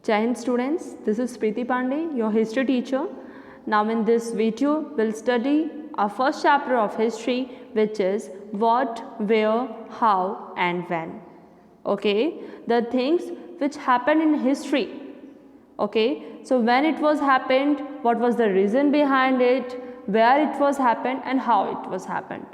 Jai Hind students, this is Preeti Pandey, your history teacher. Now in this video, we'll study our first chapter of history, which is what, where, how and when. Okay, the things which happened in history. Okay, so when it was happened, what was the reason behind it, where it was happened and how it was happened.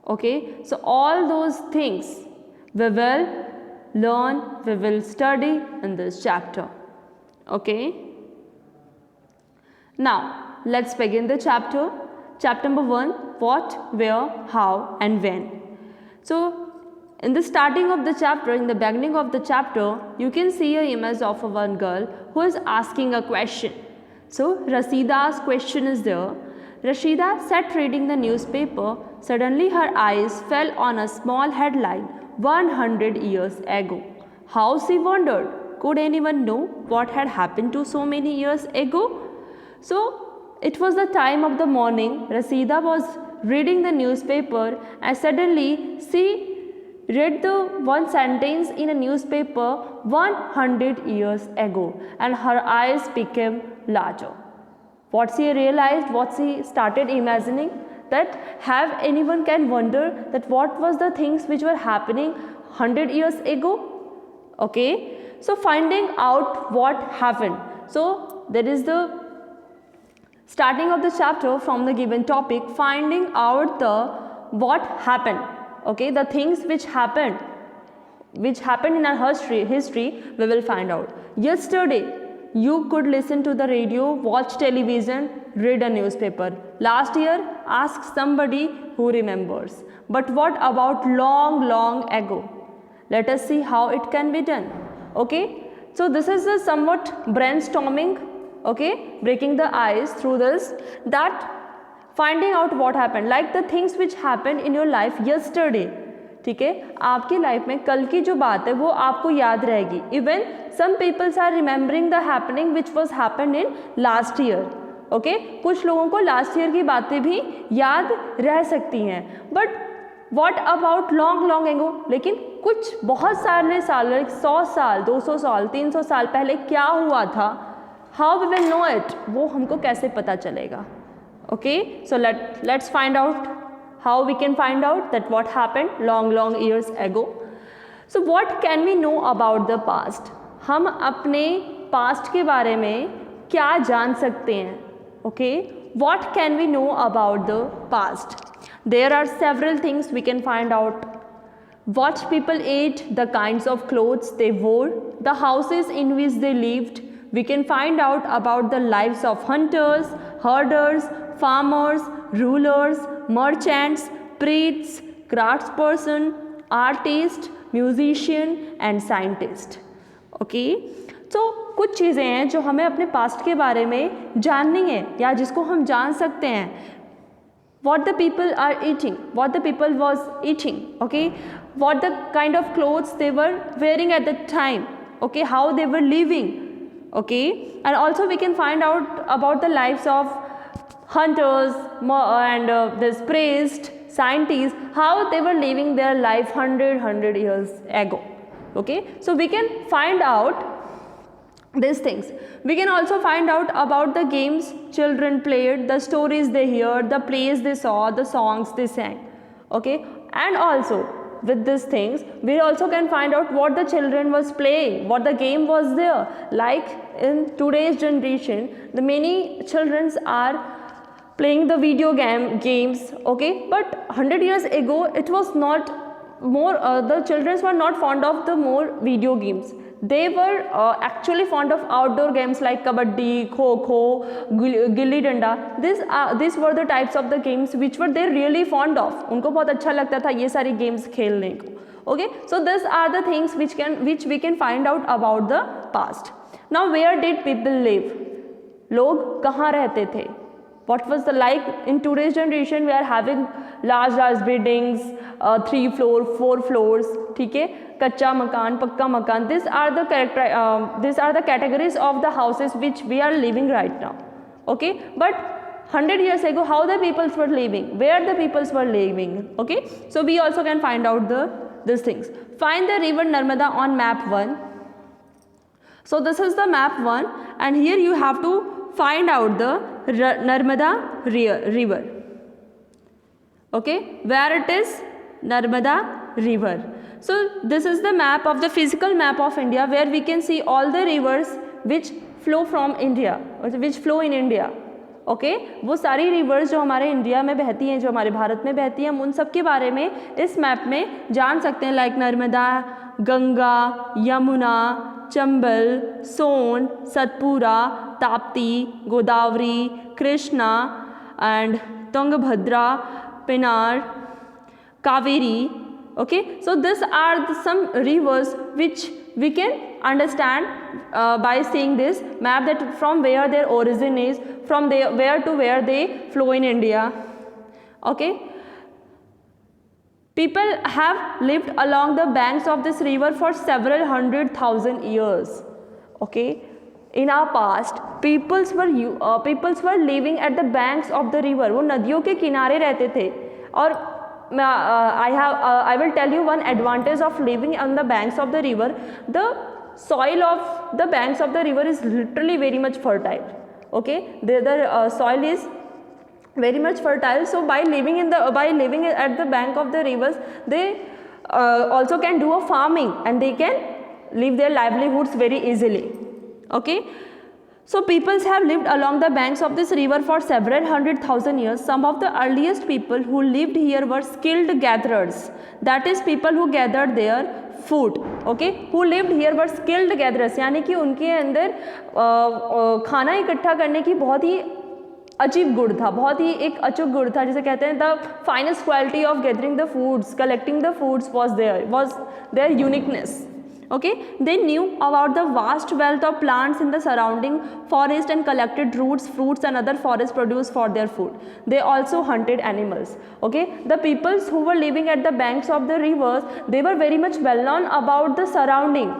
Okay, so all those things we will learn, we will study in this chapter. Okay, now let's begin the chapter. Chapter number 1, what, where, how and when. So in the starting of the chapter, in the beginning of the chapter, you can see an image of one girl who is asking a question. So Rashida's question is there. Rashida sat reading the newspaper. Suddenly her eyes fell on a small headline, 100 years ago. How, she wondered. Could anyone know what had happened to so many years ago? So it was the time of the morning. Rashida was reading the newspaper and suddenly she read the one sentence in a newspaper, 100 years ago, and her eyes became larger. What she realized, what she started imagining, that have anyone can wonder that what was the things which were happening 100 years ago. Okay, so finding out what happened. So there is the starting of the chapter from the given topic, finding out the what happened. Okay, the things which happened in our history we will find out. Yesterday you could listen to the radio, watch television, read a newspaper. Last year, ask somebody who remembers. But what about long ago? Let us see how it can be done. Okay, so this is a somewhat brainstorming, okay, breaking the ice through this, that finding out what happened, like the things which happened in your life yesterday. ठीक है, आपकी life में कल की जो बात है वो आपको याद रहेगी. Even some peoples are remembering the happening which was happen in last year. Okay, कुछ लोगों को लास्ट ईयर की बातें भी याद रह सकती हैं. But what about long ago, लेकिन कुछ बहुत सारे साल 100 साल 200 साल 300 साल पहले क्या हुआ था, how we will know it, वो हमको कैसे पता चलेगा. Okay, so let's find out how we can find out that what happened long years ago. So what can we know about the past? हम अपने past के बारे में क्या जान सकते हैं. Okay, what can we know about the past? There are several things we can find out. What people ate, the kinds of clothes they wore, the houses in which they lived. We can find out about the lives of hunters, herders, farmers, rulers, merchants, priests, craftsperson, artist, musician and scientist. Okay, तो कुछ चीज़ें हैं जो हमें अपने past के बारे में जाननी है या जिसको हम जान सकते हैं. What the people are eating, what the people was eating, okay, what the kind of clothes they were wearing at that time, okay, how they were living, okay, and also we can find out about the lives of hunters and this priest, scientists, how they were living their life 100 years ago. Okay, so we can find out these things. We can also find out about the games children played, the stories they heard, the plays they saw, the songs they sang. Okay, and also with these things we also can find out what the children was playing, what the game was there. Like in today's generation, the many children are playing the video games, okay, but 100 years ago it was not more, the children were not fond of the more video games. They were actually fond of outdoor games like kabaddi, kho-kho, gilli danda. These were the types of the games which were they really fond of. उनको बहुत अच्छा लगता था ये सारी games खेलने को. Okay, so these are the things which we can find out about the past. Now where did people live? लोग कहाँ रहते थे? What was the like in today's generation? We are having large buildings, 3 floor, 4 floors. ठीक है, कच्चा मकान, पक्का मकान. These are the categories of the houses which we are living right now. Okay, but 100 years ago, how the peoples were living, where the peoples were living. Okay, so we also can find out these things. Find the river Narmada on map 1. So this is the map 1, and here you have to find out the Narmada river. Okay, where it is? Narmada river. So this is the map of the physical map of India, where we can see all the rivers which flow from India, or which flow in India. Okay वो सारी reverse जो हमारे India में बहती हैं, जो हमारे भारत में बहती हैं, हम उन सब के बारे में इस मैप में जान सकते हैं, like Narmada, Ganga, Yamuna, Chambal, Son, Satpura, Tapti, Godavari, Krishna and Tungabhadra, Pennar, Kaveri. Okay, so these are some rivers which we can understand by seeing this map, that from where their origin is, from where to where they flow in India. Okay, people have lived along the banks of this river for several 100,000 years. Okay, in our past peoples were living at the banks of the river. वो नदियों के किनारे रहते थे. और I will tell you one advantage of living on the banks of the river. The soil of the banks of the river is literally very much fertile. Okay, the soil is very much fertile. So by living at the bank of the rivers, they also can do a farming, and they can live their livelihoods very easily. Okay. So peoples have lived along the banks of this river for several 100,000 years. Some of the earliest people who lived here were skilled gatherers. That is, people who gathered their food. Okay, who lived here were skilled gatherers. यानी कि उनके अंदर खाना इकट्ठा करने की बहुत ही अजीब गुण था, बहुत ही एक अचूक गुण था, जिसे कहते हैं the finest quality of gathering the foods, collecting the foods was their uniqueness. Okay, they knew about the vast wealth of plants in the surrounding forest and collected roots, fruits and other forest produce for their food. They also hunted animals. Okay, the peoples who were living at the banks of the rivers, they were very much well known about the surrounding.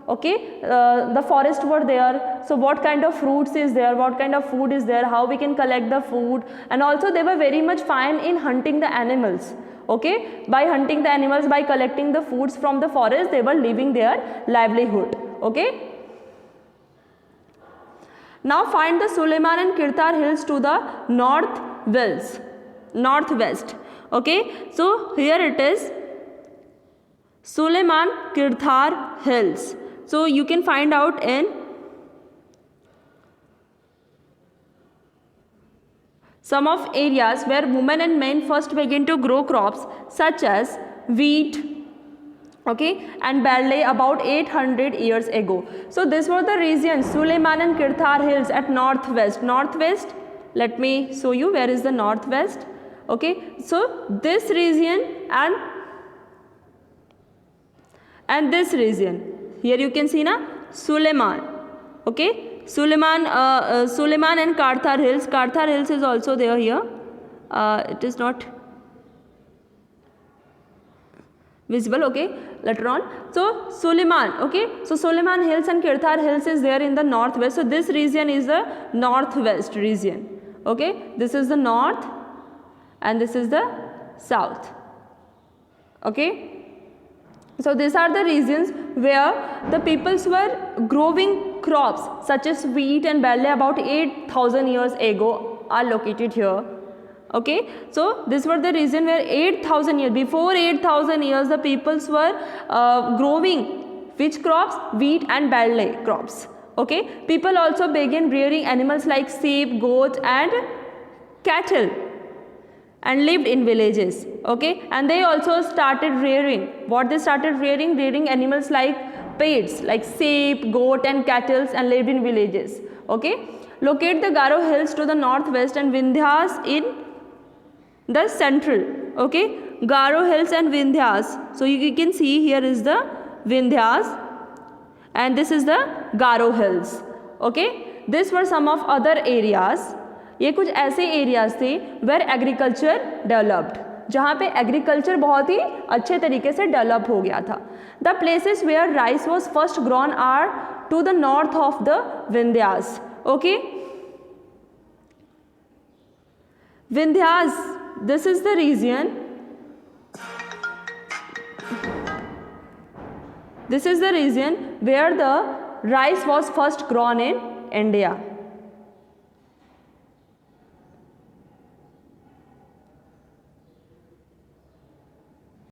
Okay, the forest were there, so what kind of fruits is there, what kind of food is there, how we can collect the food, and also they were very much fine in hunting the animals. Okay, by hunting the animals, by collecting the foods from the forest, they were living their livelihood. Okay, now find the Suleiman and Kirtar hills to the northwest. Okay, so here it is Suleiman Kirtar hills. So you can find out in some of areas where women and men first begin to grow crops such as wheat, okay, and barley about 800 years ago. So this was the region Suleiman and Kirtar hills at northwest. Let me show you where is the northwest. Okay, so this region and this region, here you can see na Suleiman. Okay, Suleiman and Kirtar hills. Kirtar hills is also there here. It is not visible. Okay, later on. So Suleiman. Okay, so Suleiman hills and Kirtar hills is there in the northwest. So this region is the northwest region. Okay, this is the north and this is the south. Okay, so these are the regions where the peoples were growing crops such as wheat and barley about 8,000 years ago are located here. Okay, so this was the region where before 8,000 years the peoples were growing which crops? Wheat and barley crops. Okay, people also began rearing animals like sheep, goats and cattle and lived in villages. Okay, and they also started rearing. What they started rearing? Rearing animals like pets like sheep, goat and cattle and lived in villages. Okay, locate the Garo hills to the northwest and Vindhyas in the central. Okay, Garo hills and Vindhyas. So you can see here is the Vindhyas and this is the Garo hills. Okay, these were some of other areas. ये कुछ ऐसे areas थे where agriculture developed, जहाँ पे agriculture बहुत ही अच्छे तरीके से डेवलप हो गया था. The places where rice was first grown are to the north of the Vindhyas. Okay, Vindhyas, this is the region, this is the region where the rice was first grown in India?